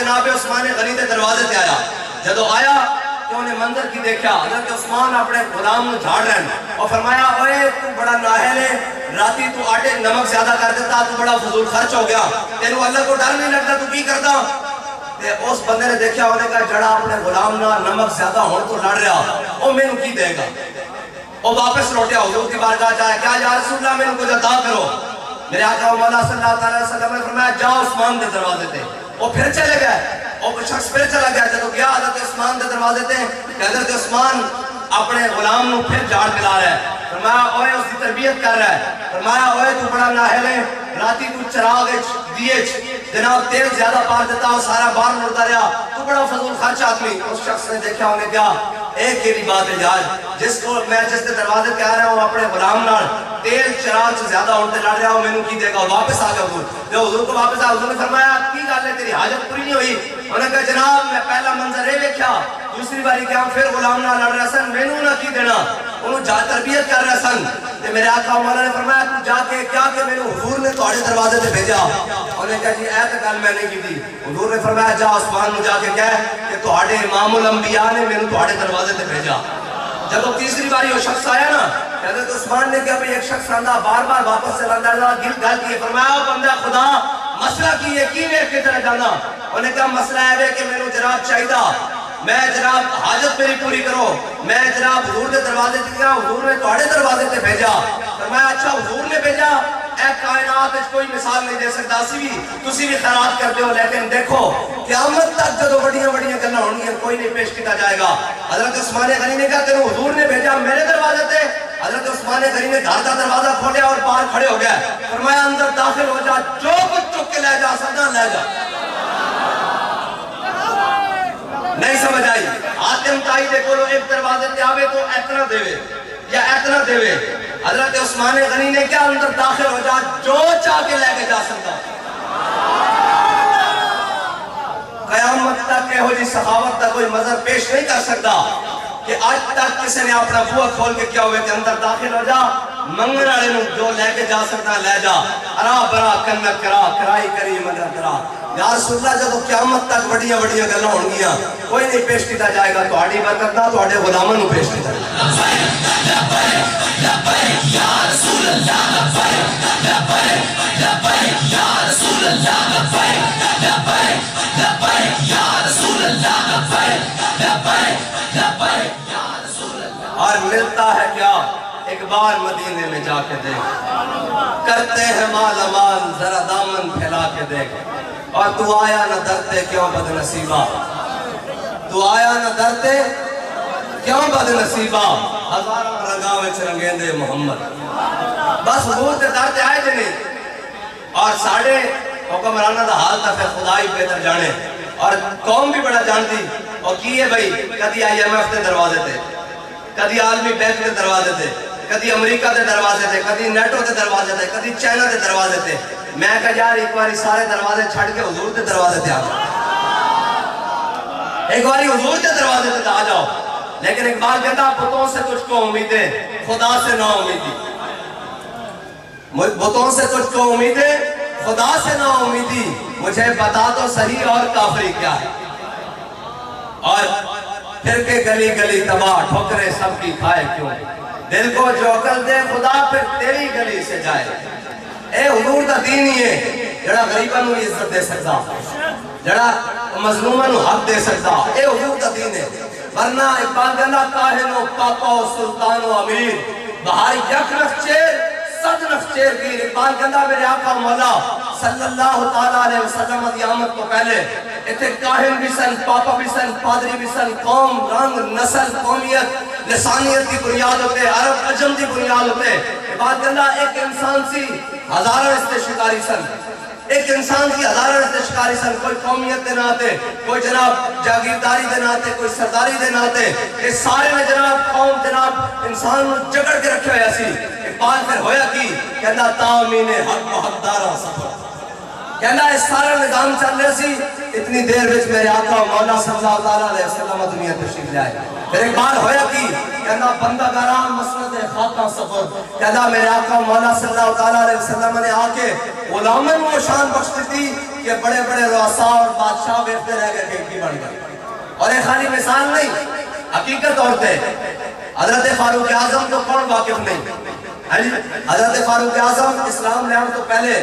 جناب عثمان غنی دے دروازے تے آیا. جدو آیا تو انہیں منظر کی دیکھا, حضرت عثمان اپنے غلام نو جھاڑ رہے ہیں اور فرمایا اوے تو بڑا نااہل ہے, راتی تو آٹے نمک زیادہ کر دیتا, تو بڑا فضول خرچ ہو گیا, تینوں اللہ کو ڈر نہیں لگتا, تو کی کرتا؟ تے اس بندے نے دیکھا, انہیں کہا جڑا اپنے غلام نہ نمک زیادہ ہونے تو لڑ رہا وہ میں نو کی دے گا. وہ واپس لوٹیا, حضور کی بارگاہ جایا, کیا یا رسول اللہ میں نو کچھ عطا کرو. میرے آقا مولا صلی اللہ علیہ وسلم نے فرمایا جا عثمان دے دروازے تے. وہ پھر چلے گئے, وہ شخص پھر چلا گیا. جب گیا حضرت عثمان دے دروازے تے, کہ حضرت عثمان اپنے غلام نو پھر جھاڑ پلا رہا ہے. فرمایا اوے اس کی تربیت کر رہا ہے. فرمایا اوے تو بڑا نااہل ہے, راتی تو چراغ دیے جناب تیل زیادہ پار دیتا اور سارا بار مڑتا رہا, تو بڑا فضول خرچ آدمی. اس شخص نے دیکھا, انہیں کیا ایک ہی بات ہے یار, جس کو میں جس کے دروازے پہ آ رہا ہوں اپنے غلام نال تیل چراغ سے زیادہ ہوتے لڑ رہا ہوں, میں نے کی دے گا. واپس آ گیا حضور. جو حضور کو واپس آ, حضور نے فرمایا کی گل ہے, تیری حاجت پوری نہیں ہوئی. انہوں نے کہا جناب میں پہلا منظر یہ دیکھا, دوسری باری کیا پھر غلام نال لڑ رہا سن, میں نہ کی دینا, انہوں جا تربیت کر رہا سن. تے میرے آقا مولا نے فرمایا تو جا کے کیا کہ میں نے حضور نے تہاڈے دروازے تے بھیجا. انہوں نے کہا جی اے تے گل میں نہیں کی تھی. حضور نے فرمایا جا عثمان نو جا کے کہہ کہ تہاڈے امام الانبیاء نے میں نے تہاڈے دروازے تے بھیجا. جب وہ تیسری باری وہ شخص آیا نا, حضرت عثمان نے کہا ایک شخص آندا بار بار واپس چلا جانا, گل کی. فرمایا بندہ خدا مسئلہ کی ہے, کی ویکھ کے چلا جانا. انہوں نے کہا مسئلہ ہے کہ میں نے جناب چاہیدا, میں جناب حاجت میری پوری کرو, میں جناب حضور کے دروازے تے گیا, حضور نے تہاڈے دروازے تے بھیجا. فرمایا اچھا حضور نے بھیجا, اے کائنات وچ کوئی مثال نہیں دے سکتا, تسی بھی خیرات کرتے ہو, لیکن دیکھو قیامت تک جدو بڑیاں بڑیاں گلاں ہونگیاں کوئی نہیں پیش کیتا جائے گا. حضرت عثمان غنی نے کہا تینوں حضور نے بھیجا میرے دروازے تے. حضرت عثمان غنی نے گھر کا دروازہ کھولیا اور باہر کھڑے ہو گئے. فرمایا اندر داخل ہو جا, جو کچھ چک کے لے جا سکتا لے جا. نہیں سمجھ آئی؟ حاتم تائی دے کولو ایک دروازے تے آوے تو اتنا دیوے یا اتنا دیوے. حضرت عثمان غنی نے کیا اندر داخل ہو جا, جو چاہ کے لے کے جا سکتا. قیامت تک کہو جی سخاوت تک کوئی مظہر پیش نہیں کر سکتا کہ آج تک کسی نے اپنا بوا کھول کے کیا ہوئے کہ اندر داخل ہو جا, منگن والے نو جو لے کے جا سکتا لے جا, ارا برا کنک کرا کرائی کری مگر کرا. یا رسول اللہ جب قیامت تک بڑیاں بڑیاں گلاں ہونگیاں کوئی نہیں پیش کیتا جائے گا, تہاڈی برکت نہ تہاڈے غلاماں نو پیش کیتا جائے اور ملتا ہے کیا, ایک بار مدینے میں جا کے دیکھ, کرتے ہیں مال امال ذرا دامن پھیلا کے دیکھ. اور تو آیا نہ درتے کیوں بد نصیبہ, تو آیا نہ درتے کیوں بد نصیبہ, ہزاروں رنگاں وچ رنگیندے محمد. بس حضور تے درتے آئے جے نہیں, اور ساڑھے حکمرانہ دا حال تا پھر خدا ہی بہتر جانے, اور قوم بھی بڑا جانتی. اور کی ہے بھئی, کدی IMF دے دروازے تے, کدی عالمی بینک دے دروازے تے, کدی امریکہ دے دروازے تے, کدی نیٹو دے دروازے تے, کدی چائنا دے دروازے تے. میں کہا یار ایک باری سارے دروازے چھڑ کے حضور دے دروازے تے آ جاؤ, ایک باری حضور دے دروازے تے آ جاؤ. لیکن اقبال کہتا بتوں سے تجھ کو امیدیں خدا سے نا امیدی, بتوں سے تجھ کو امیدیں خدا سے نا امیدی, مجھے بتا تو صحیح اور کافری کیا ہے. اور پھر کے گلی گلی تباہ ٹھوکرے سب کی کھائے کیوں, دل کو جو عقل دے خدا پھر تیری گلی سے جائے. اے حضور دا دین ہی ہے جڑا غریباں نو عزت دے سکتا, جڑا مظلوماں نو حق دے سکتا, اے حضور دا دین ہے. ورنہ اقبال کہنا کاہن و پاپا و سلطان و امیر, بہاری یک نفچیر صد نفچیر گیر. اقبال کہنا میرے آقا مولا صلی اللہ تعالیٰ علیہ وسلم دی آمد کو پہلے اتنے کاہن بھی سن, پاپا بھی سن, پادری بھی سن, قوم رنگ نسل قومیت لسانیت کی بنیاد ہوتے, عرب عجم کی بنیاد ہوتے. بات کرنا ایک انسان سی ہزارہ رشتے شکاری سن, ایک انسان کی ہزارہ رشتے شکاری سن, کوئی قومیت دے ناتے, کوئی جناب جاگیرداری دے ناتے, کوئی سرداری دے ناتے, یہ سارے میں جناب قوم جناب انسان جگڑ کے رکھے ہوئے سی. اقبال پھر ہویا کی کہنا تامین حق و حقدارہ سفر, کہنا اس سارا نظام چل رہے سی, اتنی دیر وچ میرے آقا مولا صلی اللہ علیہ وسلم دنیا تشریف لائے. پھر ایک بار ہویا کی کہنا بندہ گرام مسند خاکہ سفر، کہنا میرے آقا مولا صلی اللہ تعالیٰ علیہ وسلم نے آ کے غلامن وہ شان بخش دی کہ بڑے بڑے رؤساء اور بادشاہ بیٹھتے رہ گئے کہ کی بن گئے. اور یہ خالی مثال نہیں، حقیقت طور پہ حضرت فاروق اعظم کو کون واقف نہیں؟ حضرت فاروق اعظم اسلام لیان تو پہلے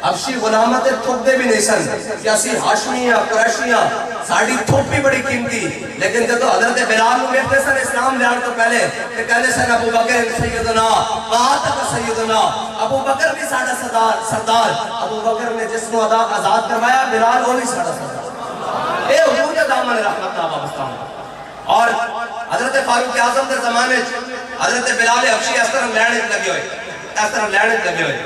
حبشی غلامت تھوک دے بھی نہیں سن کہ اسی ہاشمیاں قریشیاں ساڑی تھوک بھی بڑی قیمتی، لیکن جب حضرت بلال کو بیٹھتے سن اسلام لیان تو پہلے کہ کہنے سن ابو بکر سیدنا وآتک سیدنا، ابو بکر بھی ساڑھا سردار، ابو بکر نے جس کو آزاد کروایا بلال وہ بھی ساڑھا سردار. اے حضور کے دامن رحمت اللہ وابستان. اور حضرت فاروق اعظم کے زمانے حضرت بلال حبشی اس طرح لینت لگے ہوئے.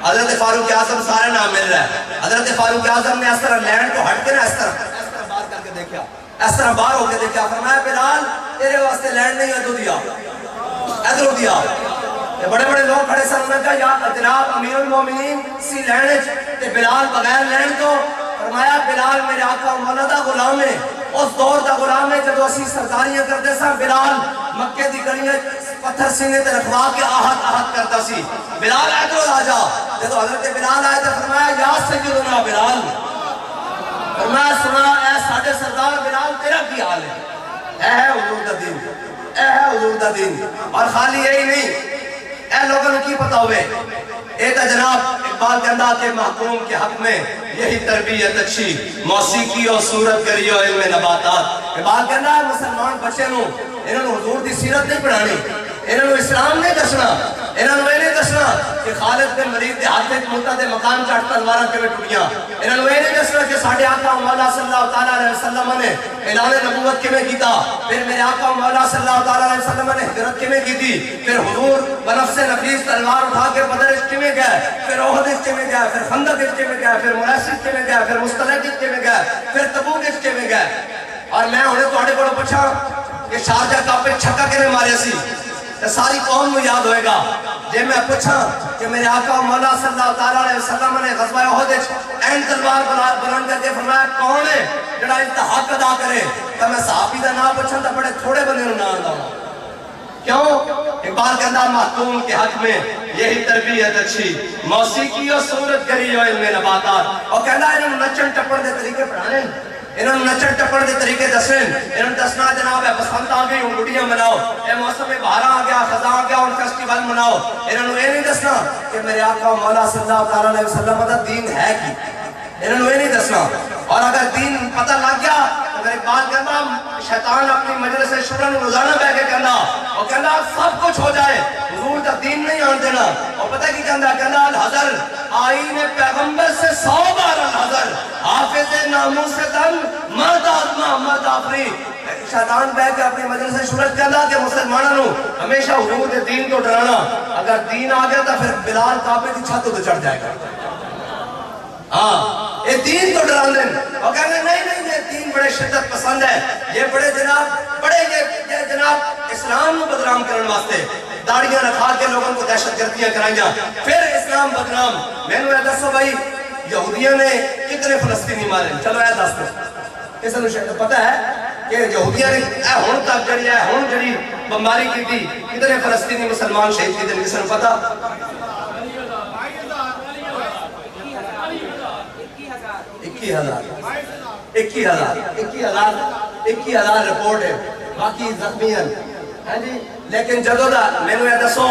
حضرت فاروق اعظم سارے نام مل رہا ہے. حضرت فاروق اعظم نے اس طرح لینڈ کو ہٹ کے نا اس طرح باہر کر کے دیکھا، اس طرح باہر ہو کے دیکھا، فرمایا بلال تیرے واسطے لینڈ نہیں ادھر دیا، ادھر دیا. بڑے بڑے لوگ کھڑے سن، انہوں نے کہا یا جناب امیر المومنین سی لینڈ تے بلال بغیر لینڈ تو. فرمایا بلال میرے آقا مولا دا غلام ہے، اس دور دا غلام ہے جدو اسی سرداریاں کرتے سا. بلال مکے دی گلیاں پتھر سینے تے رکھوا کے آہت کرتا سی. بلال ادھر آ جا. جدو حضرت بلال آئے تو فرمایا یا سیدنا بلال، فرمایا سنا اے ساڑھے سردار بلال تیرا کی حال ہے؟ اے ہے حضور دا دین، اے ہے حضور دا دین. اور خالی یہی نہیں، اے لوگوں نے کی پتا ہوئے اے تا جناب اقبال کہندہ کہ محکوم کے حق میں یہی تربیت اچھی، موسیقی اور صورت گری اور علم نباتات. اقبال کہندہ مسلمان بچے نو انہوں نے حضور دی سیرت نہیں پڑھانی، انہوں نے اسلام نہیں دسنا، انہوں نے نہیں دسنا کہ خالد بن ولید دے ہاتھ ایک ملتہ دے مقام چاٹ تلوارہ کے ٹوٹیاں، انہوں نے نہیں دسنا کہ ساڑھے آقا مولا صلی اللہ تعالیٰ علیہ وسلم نے اعلان نبوت کے میں کیتا، پھر میرے آقا مولا صلی اللہ تعالیٰ علیہ وسلم نے ہجرت کے میں کی تھی، پھر حضور بنفس نفیس تلوار اٹھا کے بدر عشق کے میں گئے، پھر احد عشق کے میں گئے، پھر خندق عشق کے میں گئے، پھر مریس عشق کے میں گئے، پھر مستلق عشق کے میں گئے، پھر تبوک عشق کے میں گئے. اور میں انہیں تو آڑے بڑھو پچھا کہ شارجہ کافے چھکا کے مارے سی تو ساری قوم میں یاد ہوئے گا. جے میں پوچھا کہ میرے آقا مولا صلی اللہ تعالیٰ علیہ وسلم نے غزوہ احد این تلوار بلند کر کے فرمایا کون ہے جڑا اس دا حق ادا کرے؟ تو میں صحابی دا نام پوچھا تو بڑے تھوڑے بندے نو نام دا. کیوں؟ اقبال کہندہ محکوم کے حق میں یہی تربیت اچھی، موسیقی اور صورت گری اور علم نباتات. اور کہندہ انہوں نچن ٹپڑ دے طریقے پڑھانے، انہوں نے نچن ٹپڑ دے طریقے دسیں، انہوں نے دسنا جناب ہے بسنت آ گئی ہوں گڑیاں مناؤ، اے موسم بہار آ گیا خزاں آ گیا ہوں فیسٹیول مناؤ. انہوں نے یہ نہیں دسنا کہ میرے آقا مولا صلی اللہ تعالیٰ علیہ وسلم دا دین ہے کی، انہوں نے یہ نہیں دسنا. اور اگر دین پتہ لگ گیا اگر اقبال کہنا شیطان اپنی مجلس شورن روزانہ بہ کے کہنا اور کہنا سب کچھ ہو جائے حضور دا دین نہیں آن دینا. اور پتہ کی کہنا الحضر آئین پیغمبر سے 100 بار الحضر، حافظ ناموس تن مرد آدمہ مرد آفری. شیطان بہ کے اپنی مجلس شورت کہنا کہ مسلمانوں ہمیشہ حضور دے دین کو ڈرانا، اگر دین آ گیا تو پھر بلال کعبے کی چھت تو چڑھ جائے گا. ہاں یہ دین تو ڈران دیں اور کہنے نہیں یہ دین بڑے شدت پسند ہے، یہ بڑے جناب اسلام کو بدنام کرنے واسطے داڑیاں رکھا کے لوگوں کو دہشت گردیاں کرائیاں پھر اسلام بدنام. میں نے دسو بھائی یہودیوں نے کتنے فلسطینی مارے؟ چلو اے دس دو کسی نے شاید پتہ ہے کہ یہودیوں نے ہون تک جڑی ہے ہون جڑی بمباری کی تھی کتنے فلسطینی مسلمان شہید کی تھی کسی نے پتہ؟ 21,000 رپورٹ ہے، باقی زخمی ہیں. لیکن جدو دا میں نے دسو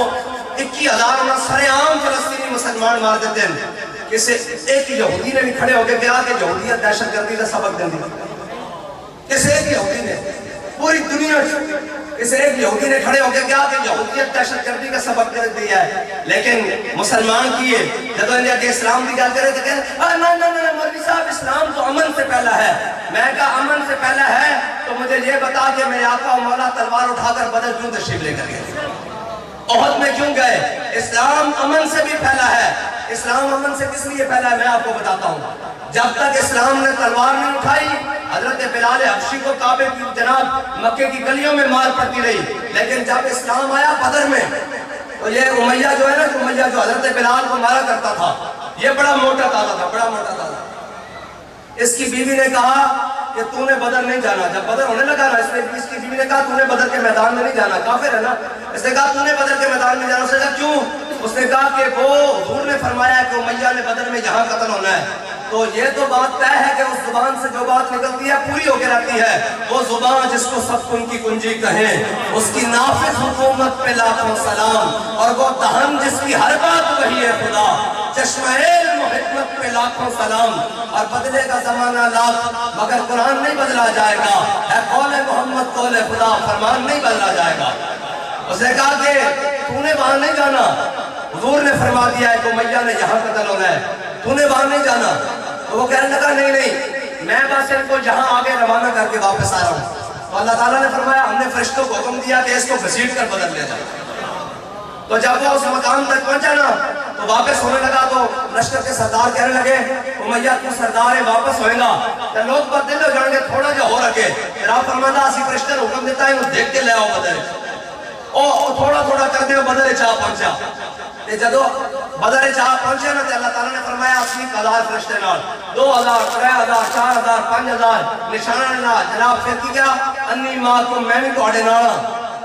21,000 انہاں سارے عام فلسطینی مسلمان مار دیتے ہیں. کسی ایک یہودی نے بھی کھڑے ہو کے کہا کہ یہودیت دہشت گردی کا سبق دیں دی. کسی ایک یہودی نے پوری دنیا کسی ایک یہودی نے کھڑے ہو کے کہا کہ یہودیت دہشت گردی کا سبق دیا ہے. لیکن مسلمان کیے جب انہیں کہ اسلام کی گل کرے تو کہتے نہیں مولوی صاحب اسلام تو امن سے پہلا ہے. میں کہا امن سے پہلا ہے تو مجھے یہ بتا کہ میرے آقا مولا تلوار اٹھا کر بدر کیوں تشریف لے کر گئے؟ احد میں کیوں گئے؟ اسلام امن سے بھی پھیلا ہے. اسلام امن سے کس لیے پھیلا ہے میں آپ کو بتاتا ہوں. جب تک اسلام نے تلوار نہیں اٹھائی حضرت بلال حبشی کو کعبے کی جناب مکے کی گلیوں میں مار پڑتی رہی. لیکن جب اسلام آیا بدر میں تو یہ امیہ جو ہے نا امیہ جو حضرت بلال کو مارا کرتا تھا یہ بڑا موٹا تازہ تھا، بڑا موٹا تازہ. اس کی بیوی نے کہا کہ تو نے بدر نہیں جانا. جب بدر ہونے لگا نا اس کی بیوی نے کہا تو نے بدر کے میدان میں نہیں جانا, کافر ہے نا. اس نے کہا تو نے بدر کے میدان میں جانا. اس نے کہا کیوں؟ اس نے کہا کہ وہ حضور نے فرمایا کہ امیہ نے بدر میں یہاں قتل ہونا ہے. تو یہ تو بات طے ہے کہ اس زبان سے جو بات نکلتی ہے پوری ہو کے رہتی ہے. وہ زبان جس کو سب کن کی کنجی کہیں, اس کی نافذ حکومت پہ لاکھوں سلام, اور وہ دہن جس کی ہر بات وہی ہے خدا, چشمہ علم و حکمت پہ لاکھوں سلام. اور بدلے کا زمانہ لاکھ مگر قرآن نہیں بدلا جائے گا, اے قول محمد قول خدا, فرمان نہیں بدلا جائے گا. اس نے کہا کہ تو نے وہاں نہیں جانا. حضور نے فرما دیا ہے کہ امیہ نے یہاں قتل ہونا ہے, تو نے وہاں نہیں جانا. تو وہ کہنے لگا نہیں میں بس ان کو جہاں آگے روانہ کر کے واپس آ رہا ہوں. تو اللہ تعالیٰ نے فرمایا ہم نے فرشتوں کو حکم دیا کہ اس کو گھسیٹ کر بدل لیا جائے. تو جب وہ اس مقام تک پہنچا نا تو واپس ہونے لگا تو لشکر کے سردار کہنے لگے امیہ تو سردار ہے واپس ہوئے گا تو لوگ پر دل ہو جائیں گے, تھوڑا جا ہو رکھے. پھر آپ فرمانا اسی فرشتے نے حکم دیتا ہے انہوں دیکھ کے لے آؤ بدر. تھوڑا تھوڑا کر دے بدر چاہ پہنچا. جدو بدر چاہ پہنچے نا تو اللہ تعالیٰ نے فرمایا اپنی 1000 فرشتے نال 2000 3000 4000 5000 نشان لا جناب. پھر کی کیا انی معکم, میں بھی تہاڈے نال ہاں.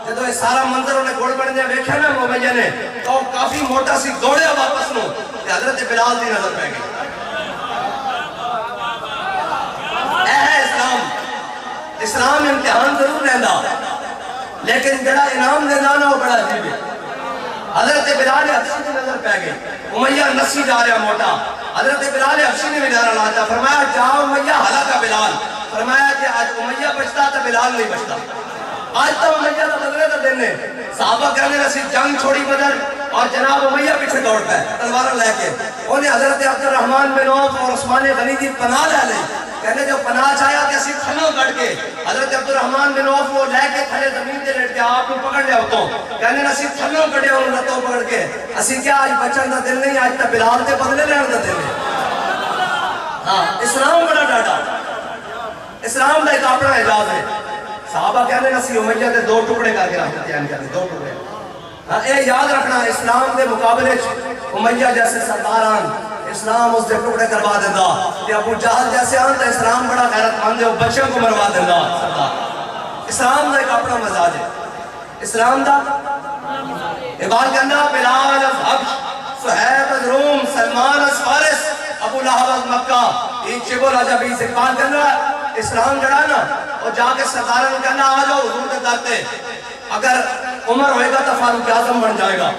جدو یہ سارا منظر انہیں گوڑ بن دیا ویکھیا نا امیہ نے تو کافی موٹا سی دوڑیا واپس نو تے حضرت بلال دی نظر پہ گئی. اے ہے اسلام. اسلام امتحان ضرور رہندا لیکن جڑا انعام دینا نا وہ بڑا عجیب ہے. حضرت بلال حبشی کی نظر پہ گئی, امیہ نسی جا رہا موٹا. حضرت بلال حبشی نے بھی نظر لاتا, فرمایا جاؤ امیہ ہلاکا بلال. فرمایا کہ آج امیہ بچتا تو بلال نہیں بچتا. آج تو امیہ کا بدلے کا دن ہے. صحابہ کہنے لگے جنگ چھوڑی بدر اور جناب امیہ پیچھے دوڑتا ہے تلوار لے کے. انہیں حضرت عبد الرحمن بن عوف اور عثمان غنی کی پناہ لے لیں. کہنے جو پناہ چاہیا کہ اسی تھنوں کٹ کے حضرت عبد الرحمن بن عوف کو لے کے تھلے زمین تے لیٹ کے آپ کو پکڑ لیا ہوتا. کہنے اسی تھنوں کٹے انہوں رتوں پکڑ کے اسی کیا آج بچن دا دل نہیں, آج تا بلال تے بدلے لین دا دل ہے. ہاں اسلام بڑا ڈاٹا, اسلام دا ایک اپنا اعجاز ہے. صحابہ کہنے اسی امیہ دے 2 ٹکڑے کر کے رکھتے تیار کرتے 2 ٹکڑے. ہاں اے یاد رکھنا اسلام دے مقابلے امیہ جیسے سرداران اسلام اس دے ٹکڑے کروا دیتا کہ ابو جہل جیسے آن تو اسلام بڑا غیرت مند ہے وہ بچوں کو مروا دیتا. اسلام دا ایک اپنا مزاج ہے. اسلام دا اقبال کہنا بلال از حبش, صہیب از روم, سلمان از فارس, ابو لہب از مکہ, ایک شبو راجہ بیس. اقبال کہنا اسلام جڑا نا اور جا کے سرداروں نے کہنا آ جاؤ حضور کے داتے. اگر عمر ہوئے گا تو فاروق اعظم بن جائے گا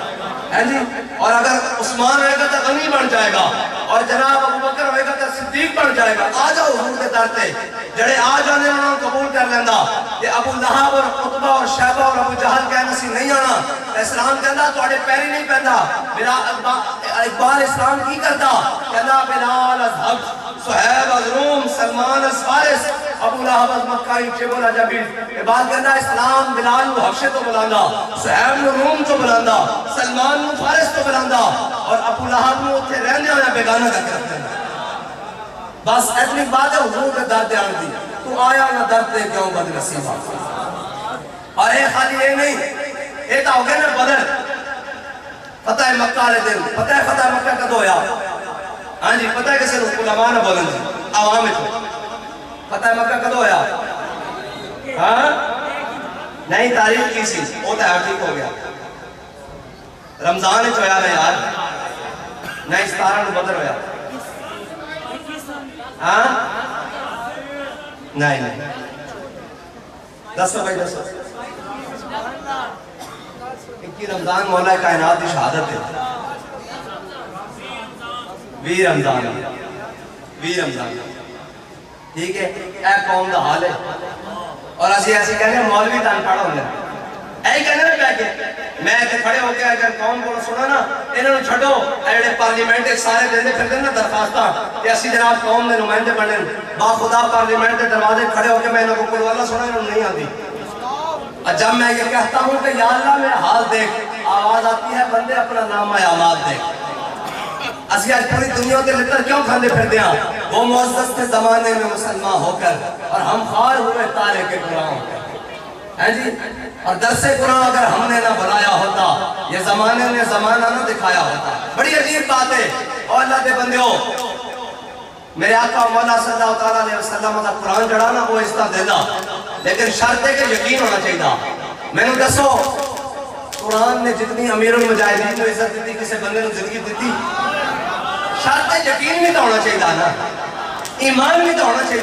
ہے جی, اور اگر عثمان ہوئے گا تو غنی بن جائے گا, اور جناب ابو بکر ہوئے گا تو صدیق بن جائے گا. آ جاؤ حضور کے در تے. جڑے آ جانے انہوں قبول کر لیندہ کہ ابو لہب اور عتبہ اور شیبہ اور ابو جہل کہنا سی نہیں آنا. اسلام کہنا تو آڑے پیری نہیں پہندا. اقبال اسلام کی کرتا کہنا بلال از حبش, صہیب از روم, سلمان از فارس, ابو لہب از مکہ, شیبہ راجہ بیس. اقبال کہنا اسلام بلال نو حبشے تو بلاندا, صہیب نو روم تو بلاندا, سلمان نو فارس تو بلاندا, اور ابو لہب نو اتھے رہنے آیا بیگانہ کر کے رکھ دینا. بس اتنی بات ہے حضور کے درد آن دی. تو آیا نہ درد دے کیوں بد نصیبہ. اور اے خالی یہ نہیں, اے تا ہو گئے نا بدر فتح مکہ والے دن. فتح مکہ کدو ہویا؟ ہاں جی پتہ ہے کسے علماء نہ بولن جی عوام میں. فتح مکہ کدو ہویا؟ ہاں نہیں تاریخ کی سی وہ تو ٹھیک ہو گیا. رمضان وچ ہویا نا یار, نہیں 17 نو بدر ہویا. ہاں نہیں دسو بھائی دسو. 21 رمضان مولا کائنات کی شہادت ہے. 20 رمضان 20 رمضان ٹھیک ہے. اے قوم دا حال ہے اور اسی ایسی کہنے ہیں مولوی تان پڑھا ہونے ایہی کہنے میں بیٹھ کے میں تے کھڑے ہو کے اگر قوم کو سنا نا انہوں نے چھڑو ایڑے پارلیمنٹ ایک سارے دینے پھر دینا درخواستہ کہ اسی جناب قوم نے نمائندے بننے با خدا پارلیمنٹ دروازے کھڑے ہو کے میں انہوں کو کوئی والا سنا انہوں نہیں آتی. اور جب میں یہ کہتا ہوں کہ یا اللہ میرا حال دیکھ, آواز آتی ہے بندے اپنا نام اعمال دیکھ. اسی آج پوری دنیا کے لٹر کیوں کھاندے پھر دیا؟ وہ معزز کے زمانے میں مسلمان ہو کر اور ہم خار ہوئے تارے کے قرآن ہو کر ہے جی. اور درس قرآن اگر ہم نے نہ بنایا ہوتا, یہ زمانے نے زمانہ نہ دکھایا ہوتا. بڑی عجیب بات ہے. اور اللہ دے بندے ہو میرے آقا مولا صلی اللہ تعالیٰ علیہ وسلم کا قرآن جڑا نا وہ اس طرح دینا، لیکن شرط ہے کہ یقین ہونا چاہیے۔ میں نے دسو قرآن نے جتنی امیر المجاہدین کو عزت دیتی کسی بندے نے زندگی دیتی؟ شرط ہے یقین بھی تو ہونا چاہیے نا، ایمان بھی تو ہونا چاہیے